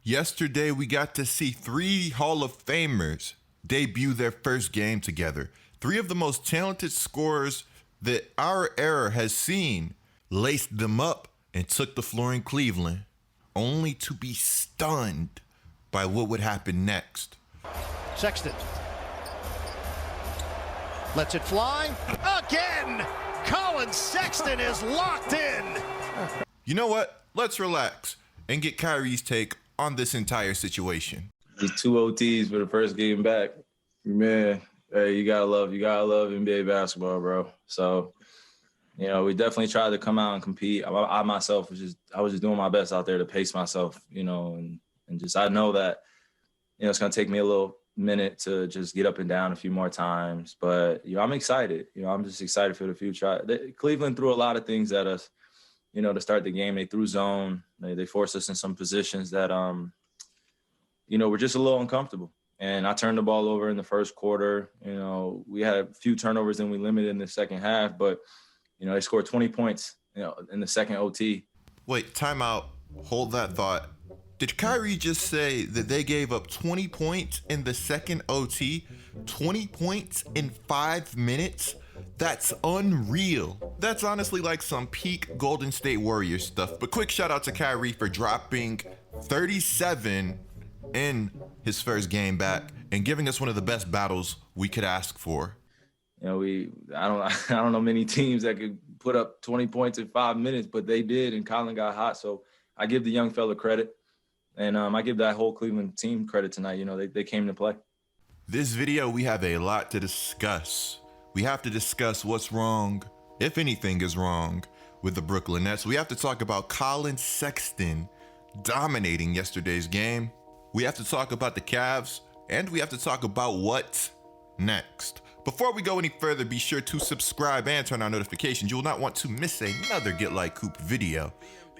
Yesterday, we got to see 3 Hall of Famers debut their first game together. 3 of the most talented scorers that our era has seen laced them up and took the floor in Cleveland, only to be stunned by what would happen next. Sexton lets it fly again. Collin Sexton is locked in. You know what? Let's relax and get KYRIE's take on this entire situation. Just 2 OTs for the first game back. Man, hey, you gotta love NBA basketball, bro. So, you know, we definitely tried to come out and compete. I myself was just doing my best out there to pace myself, you know, and just I know that, you know, it's gonna take me a little minute to just get up and down a few more times. But, you know, I'm excited. You know, I'm just excited for the future. Cleveland threw a lot of things at us, you know, to start the game. They threw zone. They forced us in some positions that, you know, were just a little uncomfortable. And I turned the ball over in the first quarter. You know, we had a few turnovers and we limited in the second half. But, you know, they scored 20 points, you know, in the second OT. Wait, timeout. Hold that thought. Did KYRIE just say that they gave up 20 points in the second OT? 20 points in 5 minutes? That's unreal. That's honestly like some peak Golden State Warriors stuff. But quick shout out to KYRIE for dropping 37 in his first game back and giving us one of the best battles we could ask for. You know, I don't know many teams that could put up 20 points in 5 minutes, but they did, and Collin got hot. So I give the young fella credit. And I give that whole Cleveland team credit tonight. You know, they came to play. This video, we have a lot to discuss. We have to discuss what's wrong, if anything is wrong, with the Brooklyn Nets. We have to talk about Collin Sexton dominating yesterday's game. We have to talk about the Cavs, and we have to talk about what's next. Before we go any further, be sure to subscribe and turn on notifications. You will not want to miss another Get Like Coop video.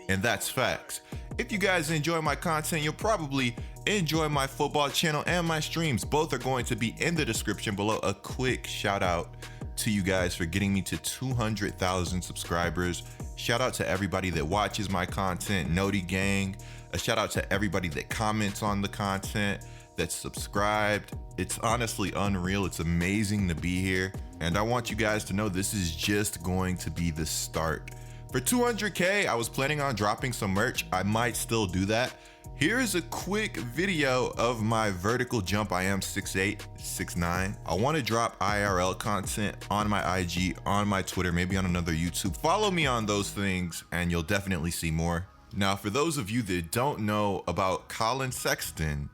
And that's facts. If you guys enjoy my content, you'll probably enjoy my football channel and my streams. Both are going to be in the description below. A quick shout out to you guys for getting me to 200,000 subscribers. Shout out to everybody that watches my content, Noti Gang. A shout out to everybody that comments on the content, that's subscribed. It's honestly unreal. It's amazing to be here. And I want you guys to know this is just going to be the start. For 200K, I was planning on dropping some merch. I might still do that. Here's a quick video of my vertical jump. I am 6'8", 6'9". I want to drop IRL content on my IG, on my Twitter, maybe on another YouTube. Follow me on those things and you'll definitely see more. Now, for those of you that don't know about Collin Sexton,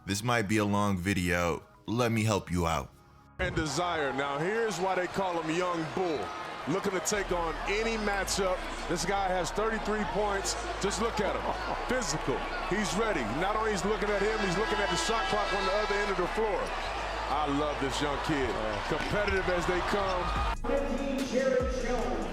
this might be a long video. Let me help you out. And desire. Now, here's why they call him Young Bull. Looking to take on any matchup. This guy has 33 points. Just look at him. Physical. He's ready. Not only he's looking at him, he's looking at the shot clock on the other end of the floor. I love this young kid. Competitive as they come.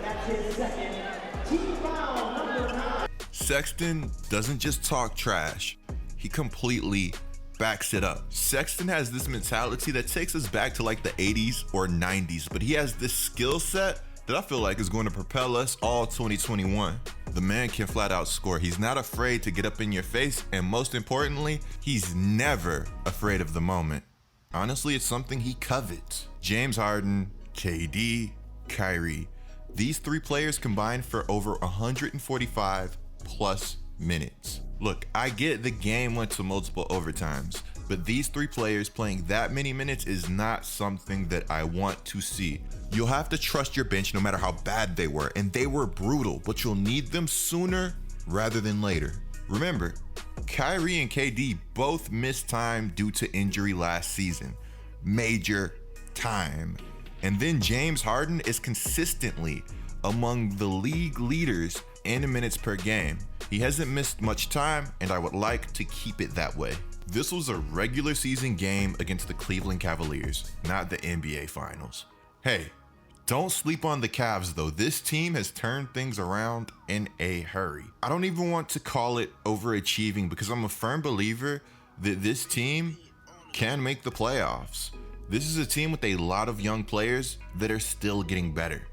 That's his second team foul, number 9. Sexton doesn't just talk trash. He completely backs it up. Sexton has this mentality that takes us back to like the 80s or 90s, but he has this skill set that I feel like is going to propel us all 2021. The man can flat out score. He's not afraid to get up in your face, and most importantly, he's never afraid of the moment. Honestly, it's something he covets. James Harden, KD, KYRIE. These 3 players combined for over 145 plus minutes. Look, I get the game went to multiple overtimes, but these 3 players playing that many minutes is not something that I want to see. You'll have to trust your bench no matter how bad they were, and they were brutal, but you'll need them sooner rather than later. Remember, KYRIE and KD both missed time due to injury last season. Major time. And then James Harden is consistently among the league leaders in minutes per game. He hasn't missed much time, and I would like to keep it that way. This was a regular season game against the Cleveland Cavaliers, not the NBA Finals. Hey, don't sleep on the Cavs though. This team has turned things around in a hurry. I don't even want to call it overachieving because I'm a firm believer that this team can make the playoffs. This is a team with a lot of young players that are still getting better.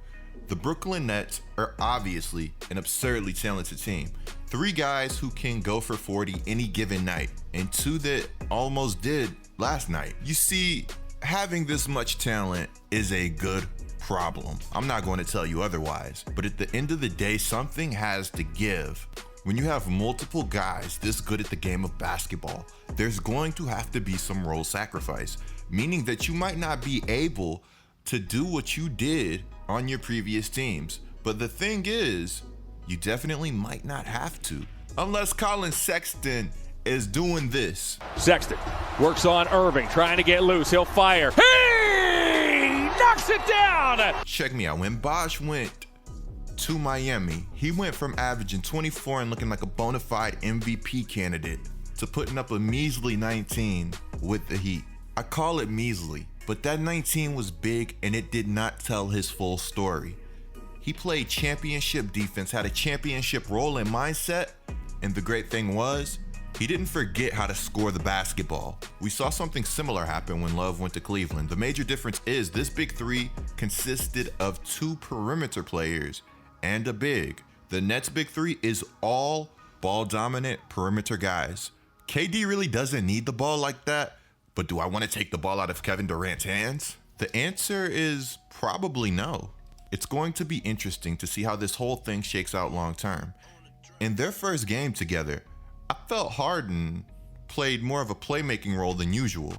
The Brooklyn Nets are obviously an absurdly talented team. 3 guys who can go for 40 any given night, and 2 that almost did last night. You see, having this much talent is a good problem. I'm not going to tell you otherwise, but at the end of the day, something has to give. When you have multiple guys this good at the game of basketball, there's going to have to be some role sacrifice, meaning that you might not be able to do what you did on your previous teams. But the thing is, you definitely might not have to, unless Collin Sexton is doing this. Sexton works on Irving, trying to get loose. He'll fire. He knocks it down. Check me out. When Bosh went to Miami, he went from averaging 24 and looking like a bona fide MVP candidate to putting up a measly 19 with the Heat. I call it measly, but that 19 was big and it did not tell his full story. He played championship defense, had a championship role and mindset, and the great thing was, he didn't forget how to score the basketball. We saw something similar happen when Love went to Cleveland. The major difference is this big 3 consisted of 2 perimeter players and a big. The Nets' big 3 is all ball-dominant perimeter guys. KD really doesn't need the ball like that, but do I want to take the ball out of Kevin Durant's hands? The answer is probably no. It's going to be interesting to see how this whole thing shakes out long-term. In their first game together, I felt Harden played more of a playmaking role than usual.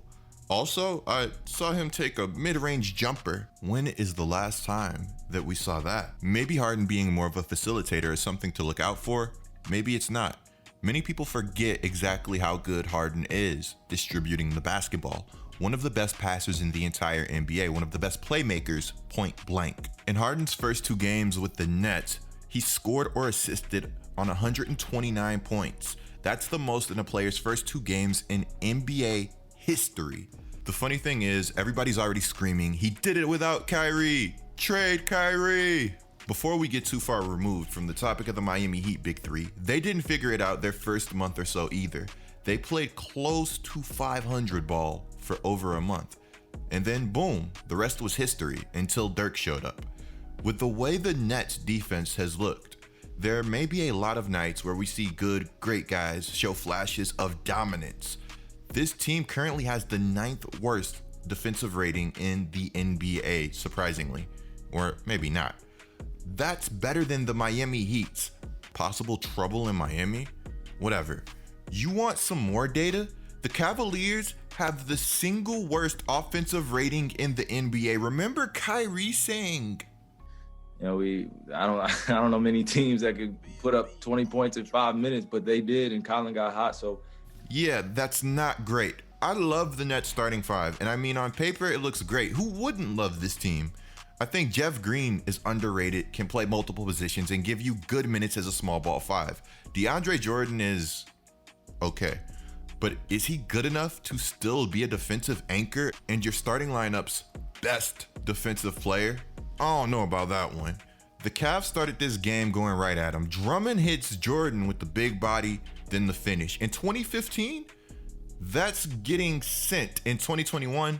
Also, I saw him take a mid-range jumper. When is the last time that we saw that? Maybe Harden being more of a facilitator is something to look out for. Maybe it's not. Many people forget exactly how good Harden is distributing the basketball. One of the best passers in the entire NBA, one of the best playmakers, point blank. In Harden's first 2 games with the Nets, he scored or assisted on 129 points. That's the most in a player's first 2 games in NBA history. The funny thing is, everybody's already screaming, he did it without Kyrie. Trade Kyrie. Before we get too far removed from the topic of the Miami Heat Big 3, they didn't figure it out their first month or so either. They played close to 500 ball for over a month. And then boom, the rest was history until Dirk showed up. With the way the Nets defense has looked, there may be a lot of nights where we see good, great guys show flashes of dominance. This team currently has the 9th worst defensive rating in the NBA, surprisingly. Or maybe not. That's better than the Miami Heat's possible trouble in Miami? Whatever. You want some more data? The Cavaliers have the single worst offensive rating in the NBA. Remember Kyrie saying, you know, I don't know many teams that could put up 20 points in 5 minutes, but they did, and Collin got hot. So yeah, that's not great. I love the Nets starting 5, and I mean, on paper it looks great. Who wouldn't love this team? I think Jeff Green is underrated, can play multiple positions and give you good minutes as a small ball 5. DeAndre Jordan is okay, but is he good enough to still be a defensive anchor and your starting lineup's best defensive player? I don't know about that one. The Cavs started this game going right at him. Drummond hits Jordan with the big body, then the finish. In 2015, that's getting sent. In 2021,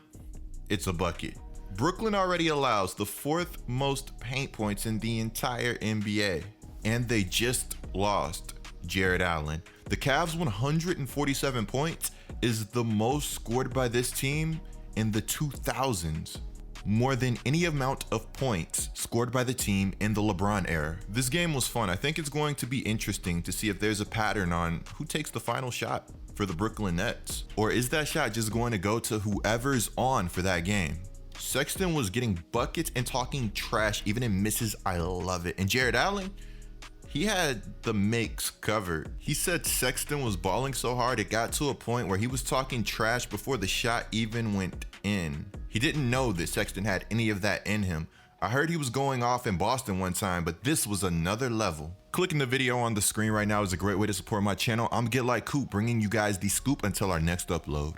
it's a bucket. Brooklyn already allows the 4th most paint points in the entire NBA, and they just lost Jared Allen. The Cavs' 147 points is the most scored by this team in the 2000s. More than any amount of points scored by the team in the LeBron era. This game was fun. I think it's going to be interesting to see if there's a pattern on who takes the final shot for the Brooklyn Nets. Or is that shot just going to go to whoever's on for that game? Sexton was getting buckets and talking trash even in misses. I love it. And Jared Allen, he had the makes covered. He said Sexton was balling so hard it got to a point where he was talking trash before the shot even went in. He didn't know that Sexton had any of that in him. I heard he was going off in Boston one time, but this was another level. Clicking the video on the screen right now is a great way to support my channel. I'm Get Like Coop, bringing you guys the scoop until our next upload.